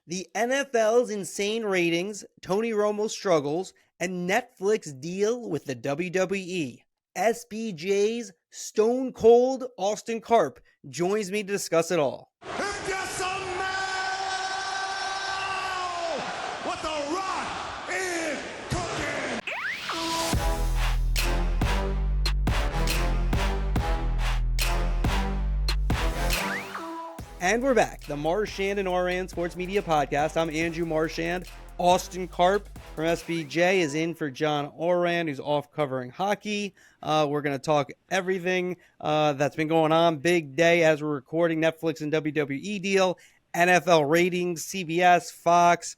The NFL's insane ratings, Tony Romo struggles, and Netflix deal with the WWE. SBJ's Stone Cold Austin Karp joins me to discuss it all. If you smell what the Rock is cooking. And we're back, the Marchand and Ourand Sports Media Podcast. I'm Andrew Marchand. Austin Karp from SBJ is in for John Ourand, who's off covering hockey. We're going to talk everything that's been going on. Big day as we're recording. Netflix and WWE deal, NFL ratings, CBS, Fox,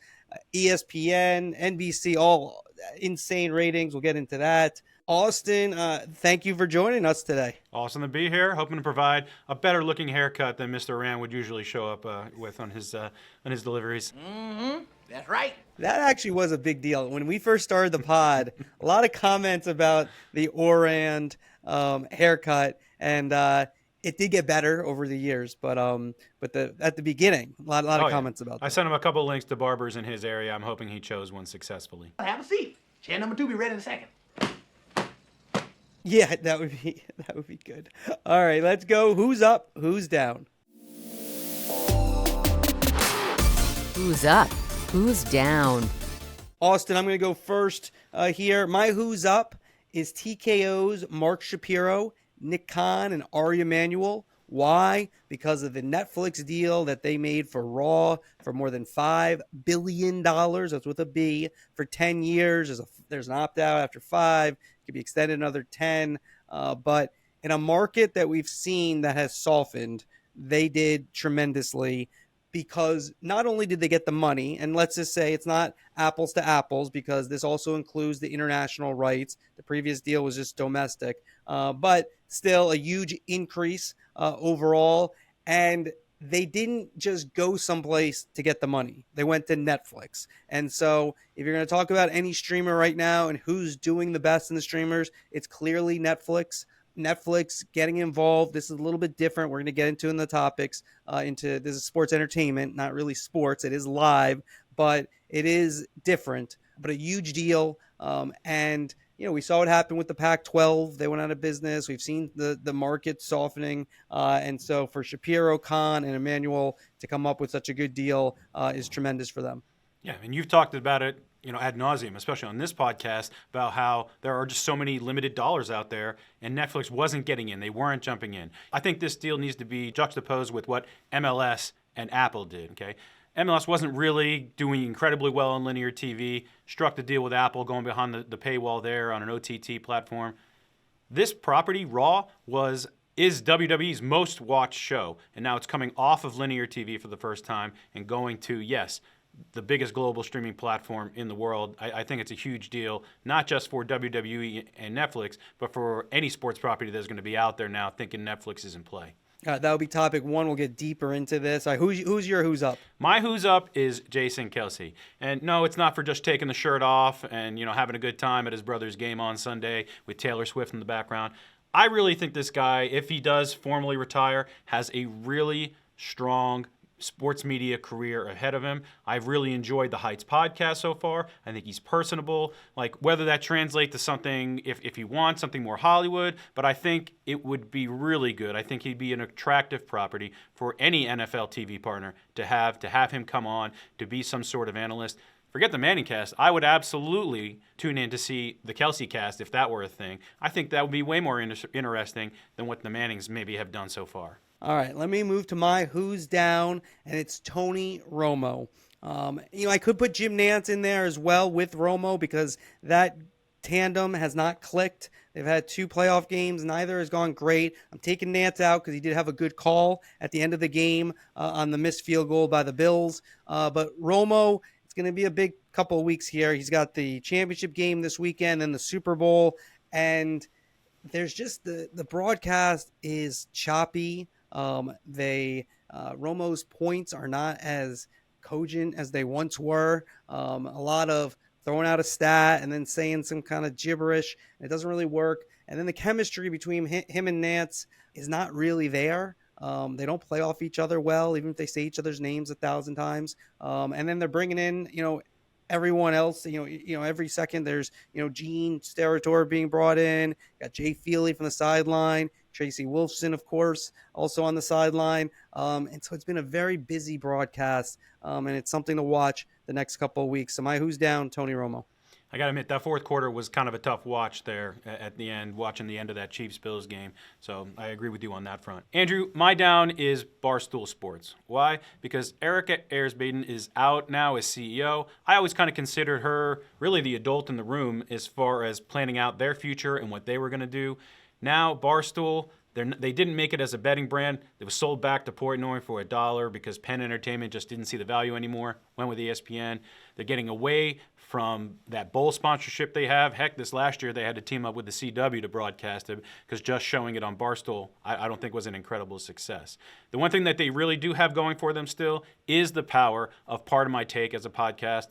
ESPN, NBC, all insane ratings. We'll get into that. Austin, thank you for joining us today. Awesome to be here. Hoping to provide a better looking haircut than Mr. Rand would usually show up with on his deliveries. Mm-hmm. That's right. That actually was a big deal. When we first started the pod, a lot of comments about the Ourand haircut, and it did get better over the years. But at the beginning, a lot of comments about that. I sent him a couple of links to barbers in his area. I'm hoping he chose one successfully. Have a seat. Chair number 2 be ready in a second. Yeah, that would be good. All right, let's go. Who's up? Who's down? Who's up? Who's down? Austin, I'm going to go first here. My who's up is TKO's Mark Shapiro, Nick Khan, and Ari Emanuel. Why? Because of the Netflix deal that they made for Raw for more than $5 billion. That's with a B, for 10 years. There's an opt-out after 5. It could be extended another 10. But in a market that we've seen that has softened, they did tremendously, because not only did they get the money, and let's just say it's not apples to apples because this also includes the international rights. The previous deal was just domestic, but still a huge increase overall. And they didn't just go someplace to get the money. They went to Netflix. And so if you're going to talk about any streamer right now and who's doing the best in the streamers, it's clearly Netflix. Netflix getting involved. This is a little bit different. We're going to get into in the topics. This is sports entertainment, not really sports. It is live, but it is different. But a huge deal. And we saw what happened with the Pac-12. They went out of business. We've seen the market softening. And so for Shapiro, Khan, and Emanuel to come up with such a good deal is tremendous for them. Yeah, and you've talked about it, ad nauseum, especially on this podcast, about how there are just so many limited dollars out there, and Netflix wasn't getting in. They weren't jumping in. I think this deal needs to be juxtaposed with what MLS and Apple did, okay? MLS wasn't really doing incredibly well on linear TV, struck the deal with Apple, going behind the paywall there on an OTT platform. This property, Raw, is WWE's most watched show, and now it's coming off of linear TV for the first time and going to, yes, the biggest global streaming platform in the world. I think it's a huge deal, not just for WWE and Netflix, but for any sports property that's going to be out there now thinking Netflix is in play. That will be topic 1. We'll get deeper into this. Who's your who's up? My who's up is Jason Kelce. And no, it's not for just taking the shirt off and having a good time at his brother's game on Sunday with Taylor Swift in the background. I really think this guy, if he does formally retire, has a really strong sports media career ahead of him. I've really enjoyed the Heights podcast so far. I think he's personable. Like, whether that translates to something, if he wants something more Hollywood, but I think it would be really good. I think he'd be an attractive property for any NFL TV partner to have him come on to be some sort of analyst. Forget the Manning cast. I would absolutely tune in to see the Kelce cast if that were a thing. I think that would be way more interesting than what the Mannings maybe have done so far. All right, let me move to my who's down, and it's Tony Romo. I could put Jim Nantz in there as well with Romo because that tandem has not clicked. They've had 2 playoff games. Neither has gone great. I'm taking Nantz out because he did have a good call at the end of the game on the missed field goal by the Bills. But Romo, it's going to be a big couple of weeks here. He's got the championship game this weekend and the Super Bowl, and there's just the broadcast is choppy. Romo's points are not as cogent as they once were. A lot of throwing out a stat and then saying some kind of gibberish. It doesn't really work. And then the chemistry between him and Nantz is not really there. They don't play off each other well, even if they say each other's names 1,000 times. And then they're bringing in, everyone else. Every second there's, Gene Steratore being brought in. Got Jay Feely from the sideline. Tracy Wolfson, of course, also on the sideline. And so it's been a very busy broadcast, and it's something to watch the next couple of weeks. So my who's down, Tony Romo. I got to admit, that fourth quarter was kind of a tough watch there at the end, watching the end of that Chiefs-Bills game. So I agree with you on that front. Andrew, my down is Barstool Sports. Why? Because Erica Ayers-Baden is out now as CEO. I always kind of considered her really the adult in the room as far as planning out their future and what they were going to do. Now, Barstool, they didn't make it as a betting brand. It was sold back to Portnoy for $1 because Penn Entertainment just didn't see the value anymore. Went with ESPN. They're getting away from that bowl sponsorship they have. Heck, this last year they had to team up with the CW to broadcast it because just showing it on Barstool I don't think was an incredible success. The one thing that they really do have going for them still is the power of Part of My Take as a podcast.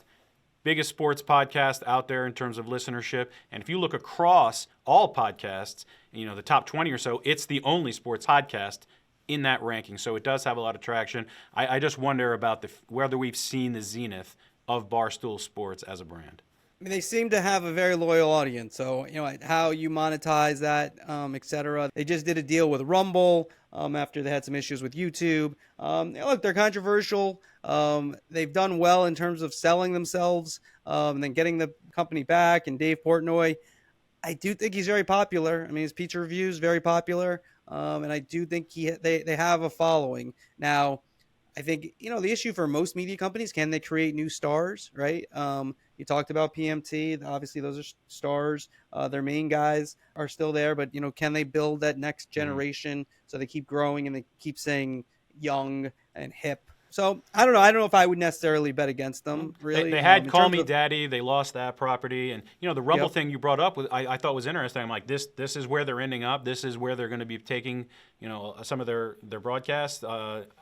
Biggest sports podcast out there in terms of listenership. And if you look across all podcasts, the top 20 or so, it's the only sports podcast in that ranking. So it does have a lot of traction. I just wonder about whether we've seen the zenith of Barstool Sports as a brand. I mean, they seem to have a very loyal audience. So, how you monetize that, et cetera. They just did a deal with Rumble after they had some issues with YouTube. Look, they're controversial. They've done well in terms of selling themselves and then getting the company back. And Dave Portnoy, I do think he's very popular. I mean, his pizza review is very popular. And I do think they have a following. Now, I think, the issue for most media companies, can they create new stars, right? You talked about PMT. Obviously, those are stars. Their main guys are still there. But, can they build that next generation so they keep growing and they keep saying young and hip? So, I don't know. I don't know if I would necessarily bet against them, really. They had Call Me Daddy. They lost that property. And, the Rumble thing you brought up, I thought was interesting. I'm like, this is where they're ending up. This is where they're going to be taking, some of their broadcasts.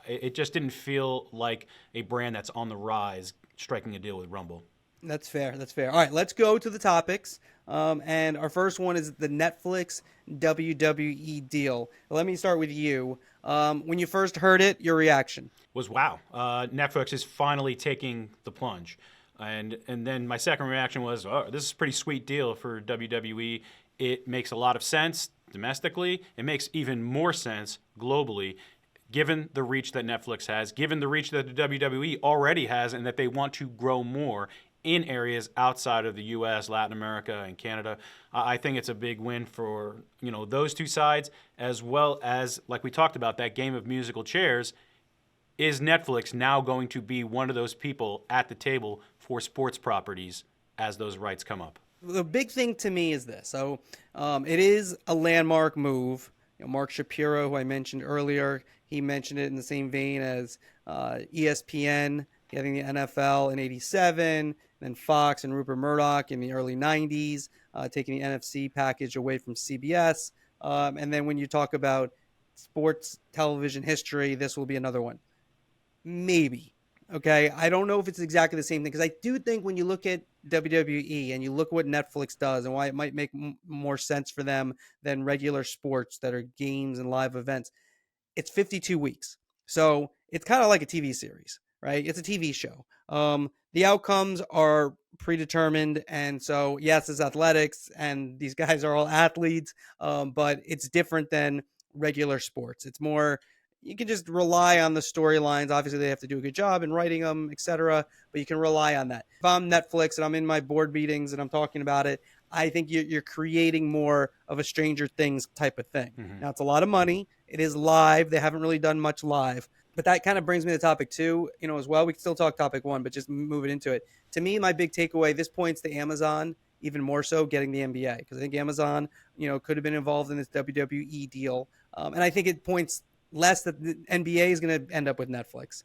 It just didn't feel like a brand that's on the rise striking a deal with Rumble. That's fair. All right, let's go to the topics. And our first one is the Netflix WWE deal. Let me start with you. When you first heard it, your reaction was wow. Netflix is finally taking the plunge. And then my second reaction was, oh, this is a pretty sweet deal for WWE. It makes a lot of sense domestically. It makes even more sense globally, given the reach that Netflix has, given the reach that the WWE already has, and that they want to grow more in areas outside of the U.S., Latin America, and Canada. I think it's a big win for those two sides, as well as, like we talked about, that game of musical chairs. Is Netflix now going to be one of those people at the table for sports properties as those rights come up? The big thing to me is this. So it is a landmark move. Mark Shapiro, who I mentioned earlier, he mentioned it in the same vein as ESPN getting the NFL in '87, then Fox and Rupert Murdoch in the early '90s, taking the NFC package away from CBS. And then when you talk about sports television history, this will be another one. Maybe. Okay. I don't know if it's exactly the same thing, because I do think when you look at WWE and you look what Netflix does and why it might make more sense for them than regular sports that are games and live events, it's 52 weeks. So it's kind of like a TV series, right? It's a TV show. The outcomes are predetermined. And so, yes, it's athletics and these guys are all athletes, but it's different than regular sports. It's more, you can just rely on the storylines. Obviously, they have to do a good job in writing them, etc., but you can rely on that. If I'm Netflix and I'm in my board meetings and I'm talking about it, I think you're creating more of a Stranger Things type of thing. Mm-hmm. Now, it's a lot of money. It is live. They haven't really done much live. But that kind of brings me to topic 2, as well. We can still talk topic 1, but just move it into it. To me, my big takeaway, this points to Amazon even more so getting the NBA, because I think Amazon, could have been involved in this WWE deal. And I think it points less that the NBA is going to end up with Netflix,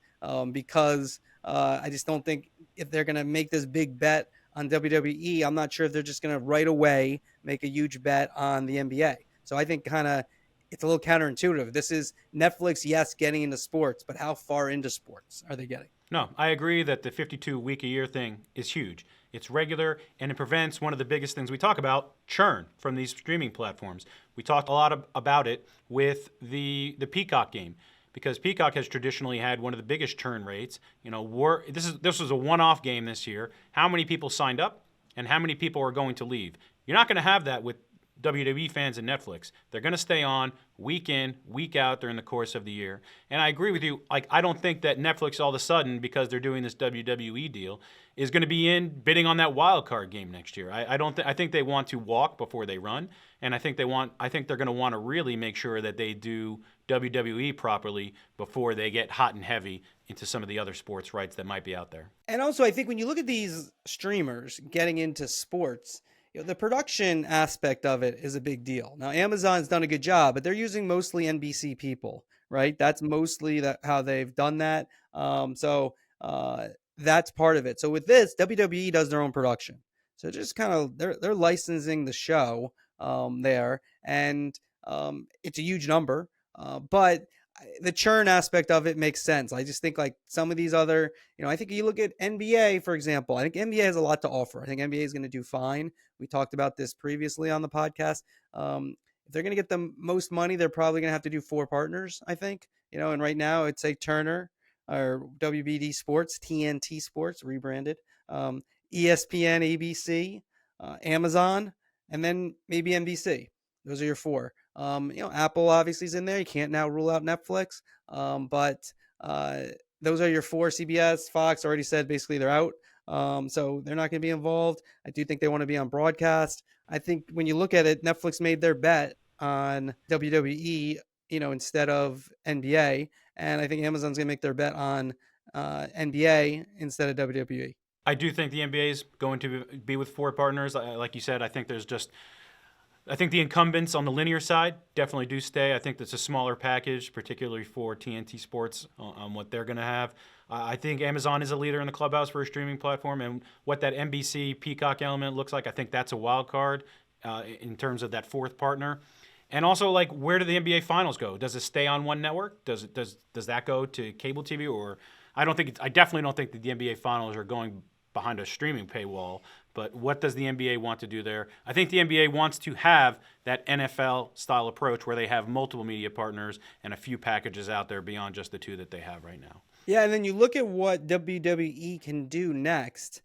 because I just don't think if they're going to make this big bet on WWE, I'm not sure if they're just going to right away make a huge bet on the NBA. So I think it's a little counterintuitive. This is Netflix, yes, getting into sports, but how far into sports are they getting? No, I agree that the 52-week-a-year thing is huge. It's regular, and it prevents one of the biggest things we talk about, churn from these streaming platforms. We talked a lot about it with the Peacock game. because Peacock has traditionally had one of the biggest churn rates. This was a one-off game this year. How many people signed up and how many people are going to leave? You're not going to have that with WWE fans and Netflix. They're going to stay on week in, week out during the course of the year. And I agree with you. I don't think that Netflix all of a sudden, because they're doing this WWE deal, is going to be in bidding on that wild card game next year. I think they want to walk before they run, and I think they're going to want to really make sure that they do WWE properly before they get hot and heavy into some of the other sports rights that might be out there. And also, I think when you look at these streamers getting into sports, the production aspect of it is a big deal. Now, Amazon's done a good job, but they're using mostly NBC people, right? That's mostly how they've done that. That's part of it. So with this, WWE does their own production. So just kind of they're licensing the show there, and it's a huge number, but the churn aspect of it makes sense. I just think like some of these other, I think you look at NBA, for example. I think NBA has a lot to offer. I think NBA is going to do fine. We talked about this previously on the podcast. If they're going to get the most money, they're probably going to have to do 4 partners, I think. And right now it's like Turner or WBD Sports, TNT Sports, rebranded, ESPN, ABC, Amazon, and then maybe NBC. Those are your 4. Apple obviously is in there. You can't now rule out Netflix. But those are your 4. CBS, Fox already said basically they're out. So they're not going to be involved. I do think they want to be on broadcast. I think when you look at it, Netflix made their bet on WWE, instead of NBA. And I think Amazon's going to make their bet on NBA instead of WWE. I do think the NBA is going to be with 4 partners. Like you said, I think the incumbents on the linear side definitely do stay. I think that's a smaller package, particularly for TNT Sports on what they're going to have. I think Amazon is a leader in the clubhouse for a streaming platform, and what that NBC Peacock element looks like, I think that's a wild card in terms of that 4th partner. And also, like, where do the NBA Finals go? Does it stay on one network? Does that go to cable TV? Or I definitely don't think that the NBA Finals are going behind a streaming paywall. But what does the NBA want to do there? I think the NBA wants to have that NFL-style approach where they have multiple media partners and a few packages out there beyond just the 2 that they have right now. Yeah, and then you look at what WWE can do next.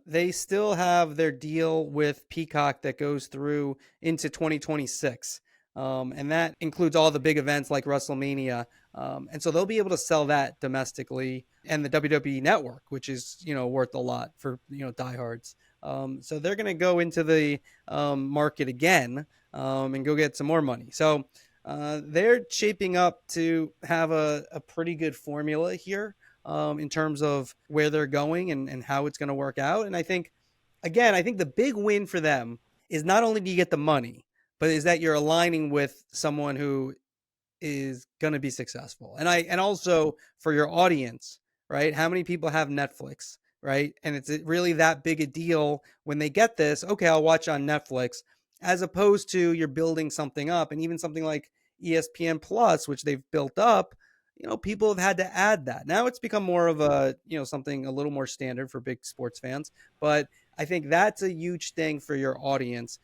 They still have their deal with Peacock that goes through into 2026. And that includes all the big events like WrestleMania. And so they'll be able to sell that domestically, and the WWE Network, which is, worth a lot for, diehards. So they're going to go into the market again and go get some more money. So they're shaping up to have a pretty good formula here in terms of where they're going and how it's going to work out. And I think the big win for them is not only do you get the money, but is that you're aligning with someone who is going to be successful. And also for your audience, right? How many people have Netflix, right? And it's really that big a deal when they get this, okay, I'll watch on Netflix, as opposed to you're building something up. And even something like ESPN Plus, which they've built up, people have had to add that. Now it's become more of a, something a little more standard for big sports fans. But I think that's a huge thing for your audience,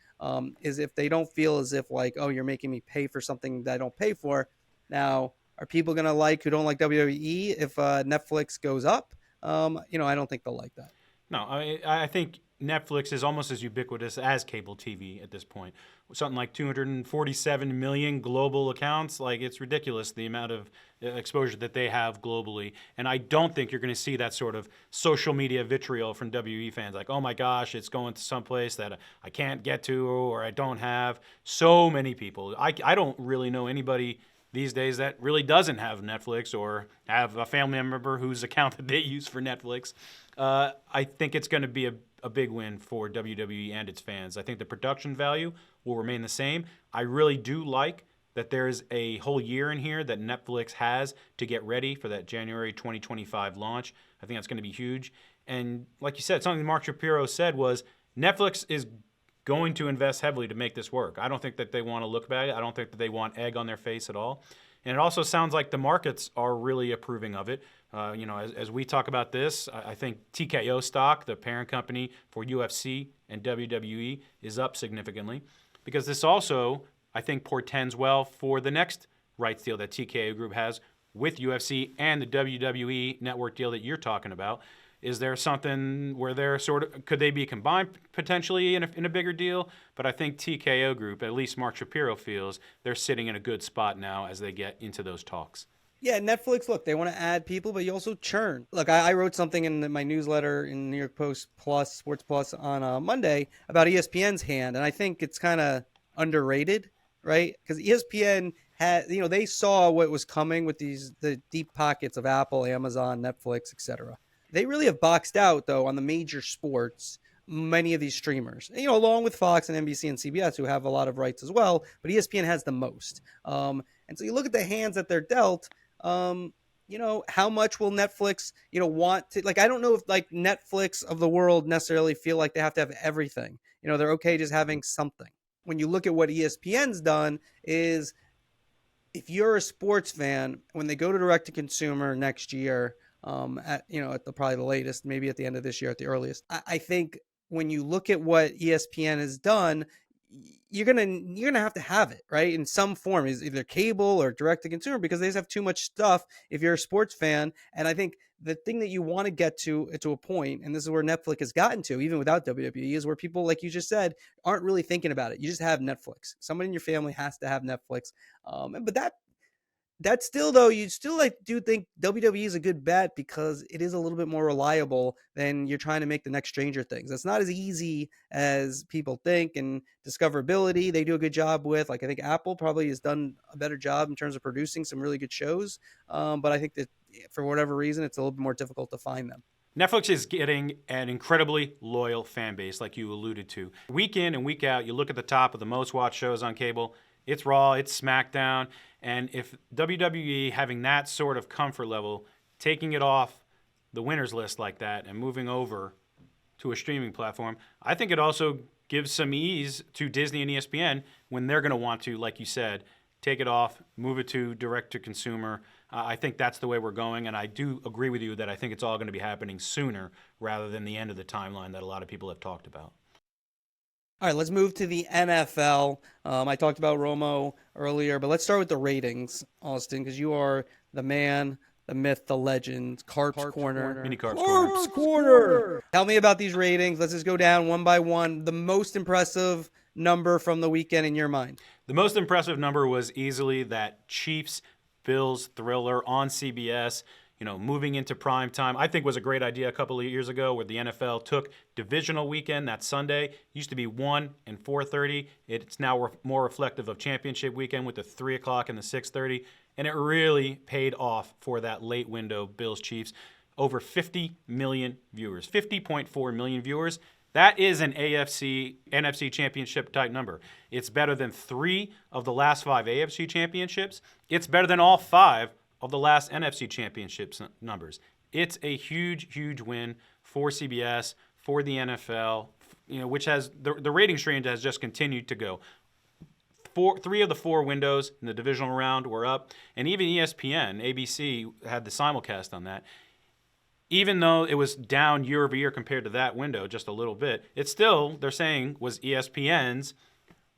is if they don't feel as if like, oh, you're making me pay for something that I don't pay for. Now, are people going to who don't like WWE if Netflix goes up? I don't think they'll like that. No, I think Netflix is almost as ubiquitous as cable TV at this point. Something like 247 million global accounts. Like, it's ridiculous the amount of exposure that they have globally. And I don't think you're going to see that sort of social media vitriol from WWE fans. Like, oh my gosh, it's going to someplace that I can't get to or I don't have. So many people. I don't really know anybody these days that really doesn't have Netflix or have a family member whose account that they use for Netflix. I think it's going to be a big win for WWE and its fans. I think the production value will remain the same. I really do like that there's a whole year in here that Netflix has to get ready for that January 2025 launch. I think that's going to be huge. And like you said, something Mark Shapiro said was Netflix is going to invest heavily to make this work. I don't think that they want to look back. I don't think that they want egg on their face at all. And it also sounds like the markets are really approving of it. As we talk about this, I think TKO stock, the parent company for UFC and WWE, is up significantly because this also, I think, portends well for the next rights deal that TKO Group has with UFC and the WWE network deal that you're talking about. Is there something where they're could they be combined potentially in a bigger deal? But I think TKO Group, at least Mark Shapiro feels, they're sitting in a good spot now as they get into those talks. Yeah, Netflix, look, they want to add people, but you also churn. Look, I wrote something in my newsletter in New York Post Plus, Sports Plus on Monday about ESPN's hand, and I think it's kind of underrated, right? Because ESPN had, they saw what was coming with the deep pockets of Apple, Amazon, Netflix, etc. They really have boxed out, though, on the major sports, many of these streamers, along with Fox and NBC and CBS, who have a lot of rights as well, but ESPN has the most. And so you look at the hands that they're dealt, how much will Netflix, want to, I don't know if Netflix of the world necessarily feel like they have to have everything. They're okay just having something. When you look at what ESPN's done is, if you're a sports fan, when they go to direct to consumer next year, at probably the latest, maybe at the end of this year at the earliest, I think when you look at what ESPN has done, you're gonna have to have it, right, in some form, is either cable or direct to consumer, because they just have too much stuff if you're a sports fan. And I think the thing that you want to get to a point, and this is where Netflix has gotten to, even without WWE, is where people, like you just said, aren't really thinking about it. You just have Netflix. Somebody in your family has to have Netflix, but that's still, though, you still do think WWE is a good bet because it is a little bit more reliable than you're trying to make the next Stranger Things. It's not as easy as people think, and discoverability they do a good job with. I think Apple probably has done a better job in terms of producing some really good shows, but I think that for whatever reason it's a little bit more difficult to find them. Netflix is getting an incredibly loyal fan base, like you alluded to. Week in and week out, you look at the top of the most watched shows on cable, it's Raw, it's SmackDown, and if WWE having that sort of comfort level, taking it off the winners list like that and moving over to a streaming platform, I think it also gives some ease to Disney and ESPN when they're going to want to, like you said, take it off, move it to direct-to-consumer. I think that's the way we're going, and I do agree with you that I think it's all going to be happening sooner rather than the end of the timeline that a lot of people have talked about. All right, let's move to the NFL. I talked about Romo earlier, but let's start with the ratings, Austin, because you are the man, the myth, the legend, Karp's Corner. Mini Karp's Corner. Tell me about these ratings. Let's just go down one by one. The most impressive number from the weekend in your mind? The most impressive number was easily that Chiefs-Bills thriller on CBS. Moving into prime time, I think was a great idea a couple of years ago, where the NFL took divisional weekend, that Sunday. It used to be 1 and 4:30. It's now more reflective of championship weekend with the 3 o'clock and the 6:30. And it really paid off for that late window Bills-Chiefs. Over 50 million viewers, 50.4 million viewers. That is an AFC, NFC championship type number. It's better than 3 of the last 5 AFC championships. It's better than all 5 of the last NFC championships numbers. It's a huge, huge win for CBS, for the NFL, which has the rating trend has just continued to go. 3 of the 4 windows in the divisional round were up, and even ESPN, ABC had the simulcast on that. Even though it was down year over year compared to that window just a little bit, it still, they're saying, was ESPN's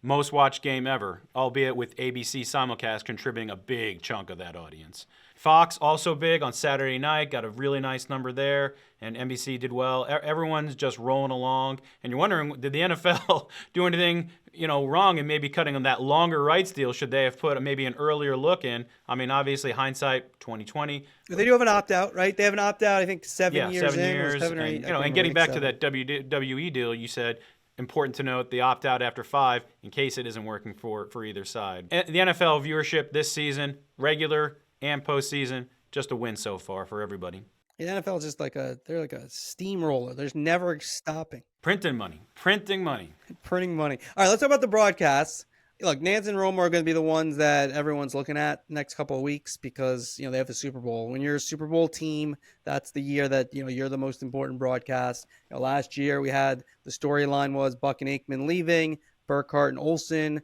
most watched game ever, albeit with ABC simulcast contributing a big chunk of that audience. Fox also big on Saturday night, got a really nice number there, and NBC did well. Everyone's just rolling along, and you're wondering, did the NFL do anything wrong and maybe cutting on that longer rights deal? Should they have put maybe an earlier look in? I mean, obviously, hindsight 2020. They do have an opt-out, right? They have an opt-out, I think, 7 years 7 in. years, Or 7 or 8, and getting back to that WWE deal, you said, important to note the opt-out after 5 in case it isn't working for either side. The NFL viewership this season, regular and postseason, just a win so far for everybody. The NFL is just they're like a steamroller. There's never stopping. Printing money. Printing money. All right, let's talk about the broadcasts. Look, Nantz and Romo are going to be the ones that everyone's looking at next couple of weeks because, they have the Super Bowl. When you're a Super Bowl team, that's the year that, you're the most important broadcast. Last year we had the storyline was Buck and Aikman leaving, Burkhardt and Olsen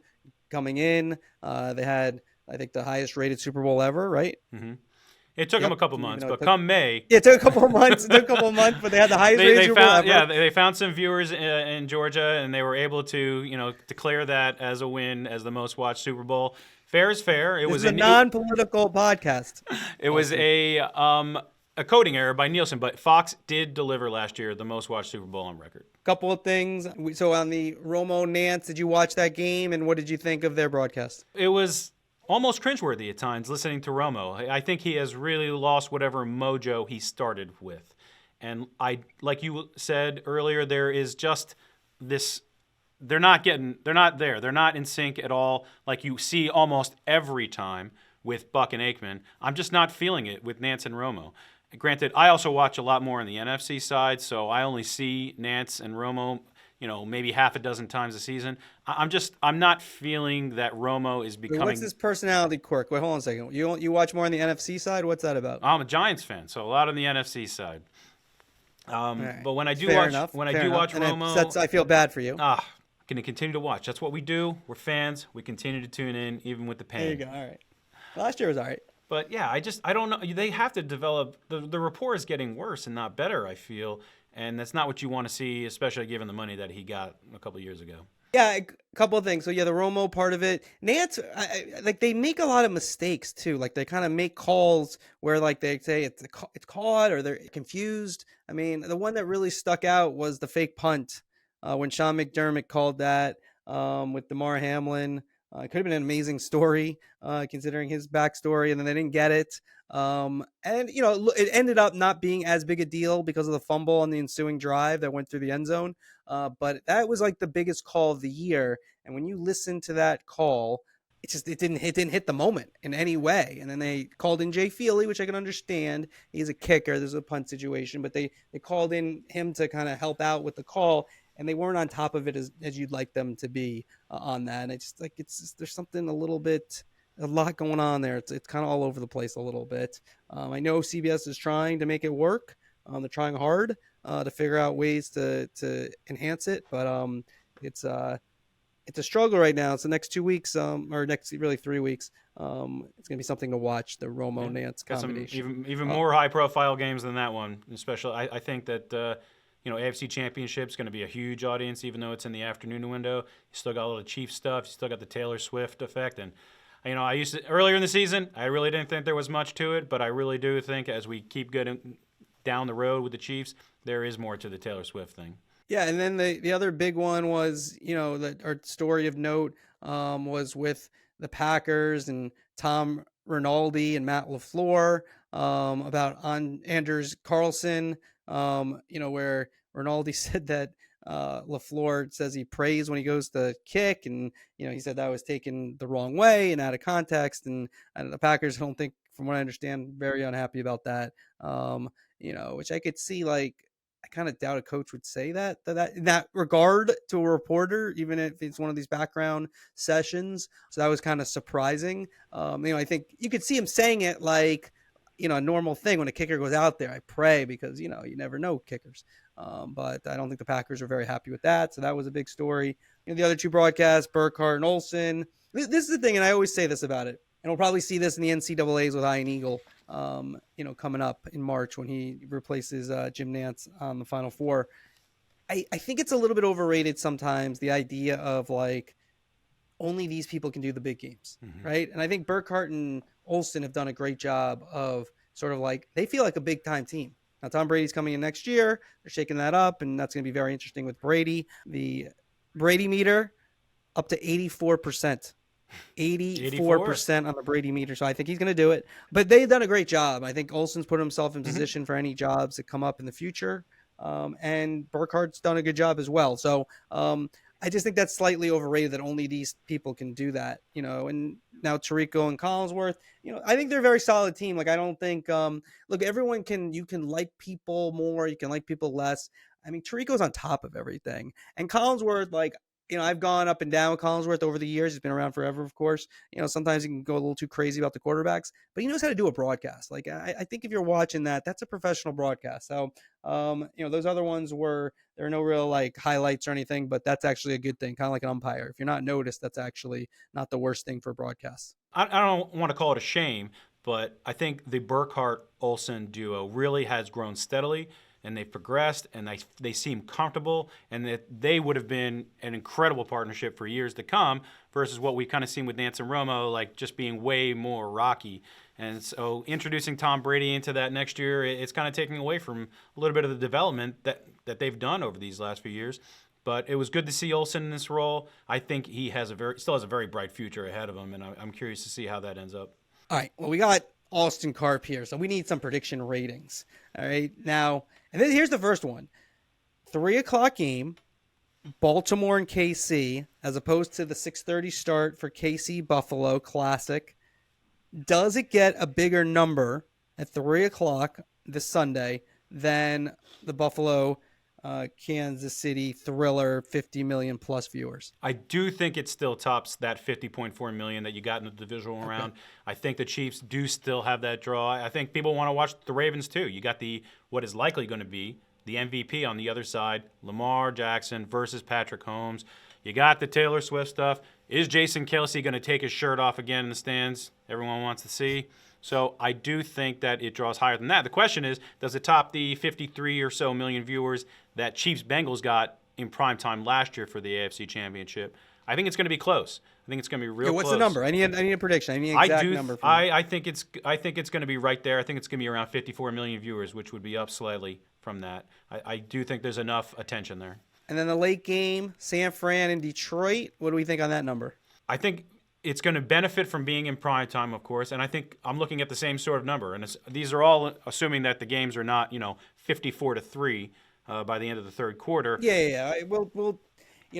coming in. They had, I think, the highest rated Super Bowl ever, right? Mm-hmm. It took them a couple months, but come May. Yeah, it took a couple of months. But they had the highest rated Super Bowl ever. Yeah, they found some viewers in Georgia, and they were able to, declare that as a win, as the most watched Super Bowl. Fair is fair. It This was is a non-political podcast. It was a coding error by Nielsen, but Fox did deliver last year the most watched Super Bowl on record. Couple of things. So on the Romo Nantz, did you watch that game, and what did you think of their broadcast? It was almost cringeworthy at times listening to Romo. I think he has really lost whatever mojo he started with. And like you said earlier, there is just this, they're not there. They're not in sync at all, like you see almost every time with Buck and Aikman. I'm just not feeling it with Nantz and Romo. Granted, I also watch a lot more on the NFC side, so I only see Nantz and Romo, maybe half a dozen times a season. I'm not feeling that Romo is becoming. What's his personality quirk? Wait, hold on a second. You watch more on the NFC side? What's that about? I'm a Giants fan, so a lot on the NFC side. Right. But when I do Fair watch, enough. Romo, I feel bad for you. going to continue to watch. That's what we do. We're fans. We continue to tune in, even with the pain. There you go. All right. Last year was all right. But yeah, I don't know. They have to develop. The rapport is getting worse and not better, I feel. And that's not what you want to see, especially given the money that he got a couple of years ago. Yeah, a couple of things. So yeah, the Romo part of it. Nantz, like they make a lot of mistakes too. Like they kind of make calls where like they say it's caught or they're confused. I mean, the one that really stuck out was the fake punt when Sean McDermott called that with DeMar Hamlin. It could have been an amazing story considering his backstory, and then they didn't get it. And it ended up not being as big a deal because of the fumble on the ensuing drive that went through the end zone. But that was like the biggest call of the year. And when you listen to that call, it didn't hit the moment in any way. And then they called in Jay Feely, which I can understand. He's a kicker. There's a punt situation, but they called in him to kind of help out with the call. And they weren't on top of it as you'd like them to be on that. And there's something a lot going on there. It's kind of all over the place a little bit. I know CBS is trying to make it work. They're trying hard to figure out ways to enhance it, but it's a struggle right now. It's the next 2 weeks, or next really 3 weeks. It's gonna be something to watch. The Romo Nantz combination. Even more high profile games than that one. Especially, I think that. AFC Championship is going to be a huge audience, even though it's in the afternoon window. You still got all the Chiefs stuff. You still got the Taylor Swift effect. And, I used to, earlier in the season, I really didn't think there was much to it, but I really do think as we keep getting down the road with the Chiefs, there is more to the Taylor Swift thing. Yeah, and then the other big one was, our story of note was with the Packers and Tom Rinaldi and Matt LaFleur about Anders Carlson. Where Rinaldi said that LaFleur says he prays when he goes to kick, and he said that was taken the wrong way and out of context, and the Packers, I don't think, from what I understand, very unhappy about that. Which I could see, like, I kind of doubt a coach would say that in that regard to a reporter, even if it's one of these background sessions. So that was kind of surprising. I think you could see him saying it like, a normal thing when a kicker goes out there. I pray because, you never know kickers. But I don't think the Packers are very happy with that. So that was a big story. The other two broadcasts, Burkhardt and Olsen. This is the thing, and I always say this about it. And we'll probably see this in the NCAAs with Ian Eagle, coming up in March when he replaces Jim Nantz on the Final Four. I think it's a little bit overrated sometimes, the idea of, like, only these people can do the big games, right? And I think Burkhardt and Olsen have done a great job of sort of like, they feel like a big time team. Now, Tom Brady's coming in next year. They're shaking that up, and that's going to be very interesting with Brady. The Brady meter up to 84%. 84% on the Brady meter. So I think he's going to do it. But they've done a great job. I think Olsen's put himself in position for any jobs that come up in the future. And Burkhardt's done a good job as well. So I just think that's slightly overrated that only these people can do that, and now Tirico and Collinsworth, I think they're a very solid team. Like, I don't think, look, you can like people more, you can like people less. I mean, Tirico's on top of everything. And Collinsworth, like, I've gone up and down with Collinsworth over the years. He's been around forever, of course. Sometimes he can go a little too crazy about the quarterbacks, but he knows how to do a broadcast. Like, I think if you're watching that's a professional broadcast. So, those other ones there are no real, like, highlights or anything, but that's actually a good thing, kind of like an umpire. If you're not noticed, that's actually not the worst thing for broadcasts. I don't want to call it a shame, but I think the Burkhardt-Olsen duo really has grown steadily. and they've progressed, and they seem comfortable, and that they would have been an incredible partnership for years to come versus what we've kind of seen with Nantz and Romo, like just being way more rocky. And so introducing Tom Brady into that next year, it's kind of taking away from a little bit of the development that they've done over these last few years. But it was good to see Olsen in this role. I think he still has a very bright future ahead of him, and I'm curious to see how that ends up. All right. Well, we got Austin Karp here, so we need some prediction ratings. All right. Now, and then here's the first one. 3:00 game, Baltimore and KC, as opposed to the 6:30 start for KC Buffalo Classic. Does it get a bigger number at 3:00 this Sunday than the Buffalo Kansas City thriller 50 million plus viewers? I do think it still tops that 50.4 million that you got in the divisional round. I think the Chiefs do still have that draw. I think people want to watch the Ravens too. You got what is likely going to be the MVP on the other side, Lamar Jackson versus Patrick Mahomes. You got the Taylor Swift stuff. Is Jason Kelce going to take his shirt off again in the stands? Everyone wants to see. So I do think that it draws higher than that. The question is, does it top the 53 or so million viewers that Chiefs-Bengals got in prime time last year for the AFC Championship? I think it's going to be close. I think it's going to be real close. What's the number? I need a prediction. I need an exact number. I think it's going to be right there. I think it's going to be around 54 million viewers, which would be up slightly from that. I do think there's enough attention there. And then the late game, San Fran and Detroit. What do we think on that number? I think it's going to benefit from being in prime time, of course, and I think I'm looking at the same sort of number. And these are all assuming that the games are not, 54-3 by the end of the third quarter. Yeah. We'll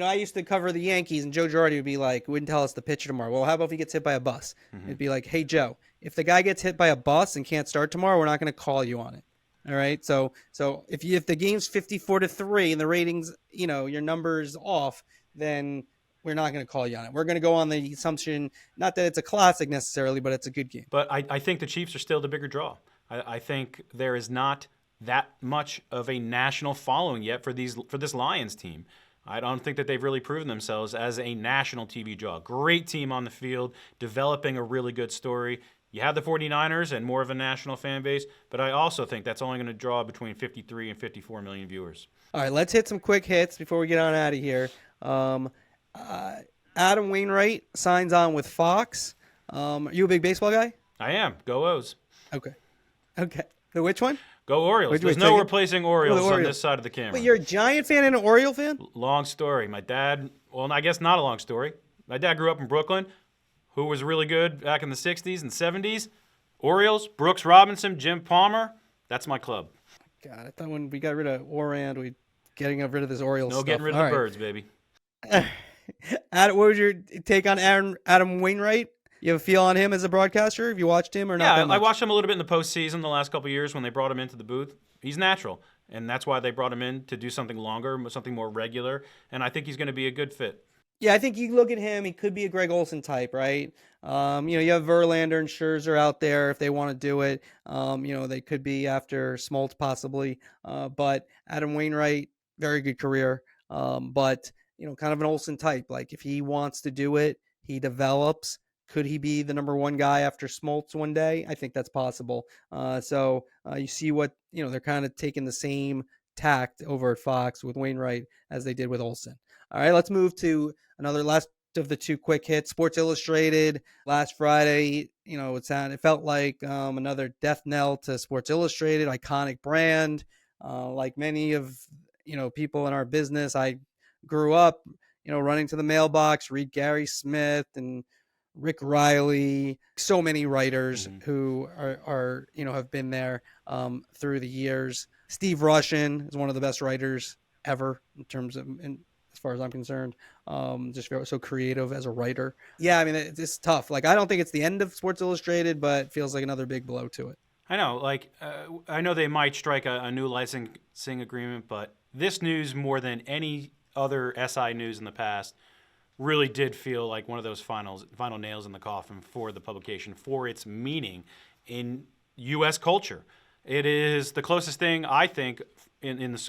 I used to cover the Yankees, and Joe Girardi would be like, wouldn't tell us the pitcher tomorrow. Well, how about if he gets hit by a bus? It'd be like, hey, Joe, if the guy gets hit by a bus and can't start tomorrow, we're not going to call you on it. All right. So if the game's 54-3 and the ratings, your number's off, then we're not going to call you on it. We're going to go on the assumption, not that it's a classic necessarily, but it's a good game. But I think the Chiefs are still the bigger draw. I think there is not that much of a national following yet for this Lions team. I don't think that they've really proven themselves as a national TV draw. Great team on the field, developing a really good story. You have the 49ers and more of a national fan base, but I also think that's only going to draw between 53 and 54 million viewers. All right, let's hit some quick hits before we get on out of here. Adam Wainwright signs on with Fox. Are you a big baseball guy? I am. Go O's. Okay. Which one? Go Orioles. There's no replacing Orioles on this side of the camera. But you're a Giant fan and an Oriole fan? Long story. My dad, well, I guess not a long story. My dad grew up in Brooklyn. Who was really good back in the 60s and 70s? Orioles, Brooks Robinson, Jim Palmer. That's my club. God, I thought when we got rid of Ourand, we getting rid of this Orioles stuff. No getting rid of the birds, baby. Adam, what was your take on Adam Wainwright? You have a feel on him as a broadcaster? Have you watched him or not? Yeah, I watched him a little bit in the postseason the last couple of years when they brought him into the booth. He's natural, and that's why they brought him in to do something longer, something more regular, and I think he's going to be a good fit. Yeah, I think you look at him, he could be a Greg Olson type, right? You have Verlander and Scherzer out there if they want to do it. They could be after Smoltz possibly. But Adam Wainwright, very good career. But kind of an Olson type. Like if he wants to do it, he develops. Could he be the number one guy after Smoltz one day? I think that's possible. So you see what, they're kind of taking the same tact over at Fox with Wainwright as they did with Olson. All right, let's move to another last of the two quick hits. Sports Illustrated last Friday, it felt like another death knell to Sports Illustrated, iconic brand. Like many of, people in our business, I grew up, running to the mailbox, read Gary Smith and Rick Riley, so many writers who are have been there through the years. Steve Rushin is one of the best writers ever in terms of, as far as I'm concerned, just so creative as a writer. Yeah, I mean, it's tough. Like, I don't think it's the end of Sports Illustrated, but it feels like another big blow to it. I know, I know they might strike a new licensing agreement, but this news, more than any other SI news in the past, really did feel like one of those final nails in the coffin for the publication, for its meaning in U.S. culture. It is the closest thing, I think,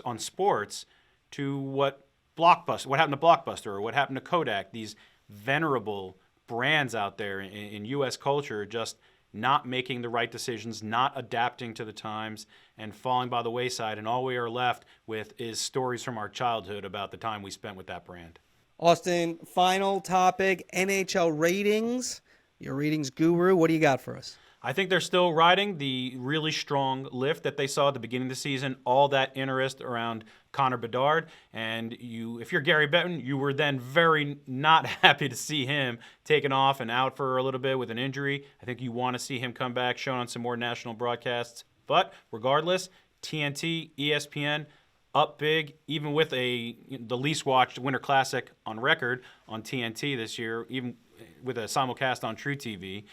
on sports to what happened to Blockbuster or what happened to Kodak, these venerable brands out there in U.S. culture just not making the right decisions, not adapting to the times, and falling by the wayside. And all we are left with is stories from our childhood about the time we spent with that brand. Austin, final topic, NHL ratings. Your ratings guru, what do you got for us? I think they're still riding the really strong lift that they saw at the beginning of the season, all that interest around Connor Bedard. And if you're Gary Bettman, you were then very not happy to see him taken off and out for a little bit with an injury. I think you want to see him come back, shown on some more national broadcasts. But regardless, TNT, ESPN, up big, even with the least watched Winter Classic on record on TNT this year, even with a simulcast on True TV.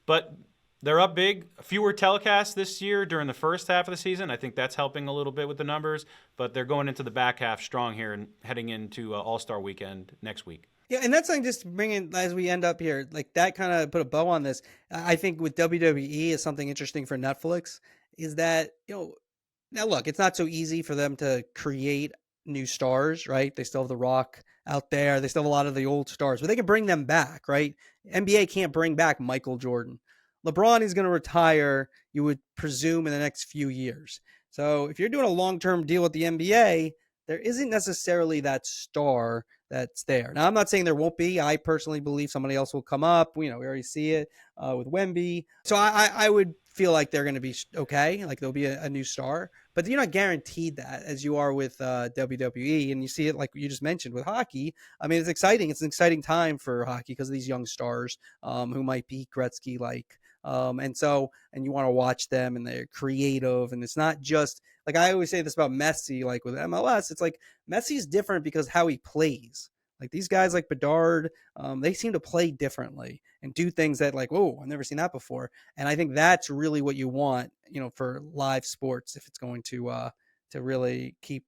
But they're up big. Fewer telecasts this year during the first half of the season. I think that's helping a little bit with the numbers, but they're going into the back half strong here and heading into All-Star Weekend next week. Yeah, and that's something just to bring in as we end up here, like that kind of put a bow on this. I think with WWE is something interesting for Netflix is that, now look, it's not so easy for them to create new stars, right? They still have The Rock out there. They still have a lot of the old stars, but they can bring them back, right? NBA can't bring back Michael Jordan. LeBron is going to retire, you would presume, in the next few years. So if you're doing a long-term deal with the NBA, there isn't necessarily that star that's there. Now, I'm not saying there won't be. I personally believe somebody else will come up. We already see it with Wemby. So I would feel like they're going to be okay, like there'll be a new star. But you're not guaranteed that as you are with WWE. And you see it like you just mentioned with hockey. I mean, it's exciting. It's an exciting time for hockey because of these young stars who might be Gretzky-like. And you want to watch them and they're creative. And it's not just like I always say this about Messi, like with MLS, it's like Messi's different because how he plays. Like these guys like Bedard, they seem to play differently and do things that like, whoa, I've never seen that before. And I think that's really what you want, for live sports if it's going to really keep,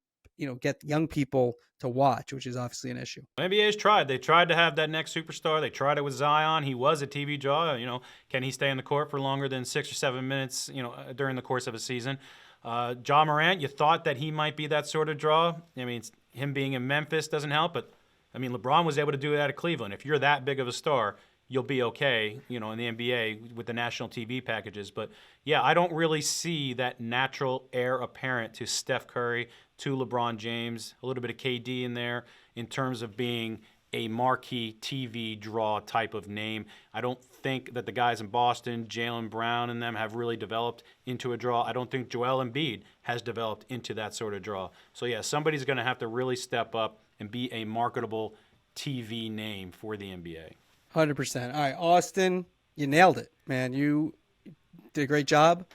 get young people to watch, which is obviously an issue. NBA's tried. They tried to have that next superstar. They tried it with Zion. He was a TV draw. Can he stay on the court for longer than 6 or 7 minutes, during the course of a season? Ja Morant, you thought that he might be that sort of draw. I mean, him being in Memphis doesn't help, but I mean, LeBron was able to do that at Cleveland. If you're that big of a star, you'll be okay, in the NBA with the national TV packages. But, yeah, I don't really see that natural heir apparent to Steph Curry, to LeBron James, a little bit of KD in there in terms of being a marquee TV draw type of name. I don't think that the guys in Boston, Jaylen Brown and them have really developed into a draw. I don't think Joel Embiid has developed into that sort of draw. So, yeah, somebody's going to have to really step up and be a marketable TV name for the NBA. 100%. All right, Austin, you nailed it, man. You did a great job.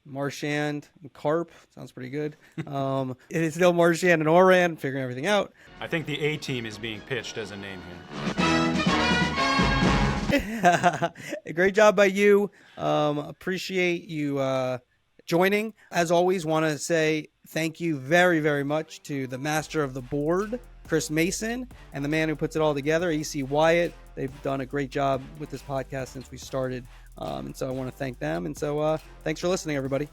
Marchand and Karp sounds pretty good. It is still Marchand and Ourand, figuring everything out. I think the A team is being pitched as a name here. Great job by you. Appreciate you joining. As always, want to say thank you very, very much to the master of the board, Chris Mason, and the man who puts it all together, E.C. Wyatt. They've done a great job with this podcast since we started. And so I want to thank them. And so thanks for listening, everybody.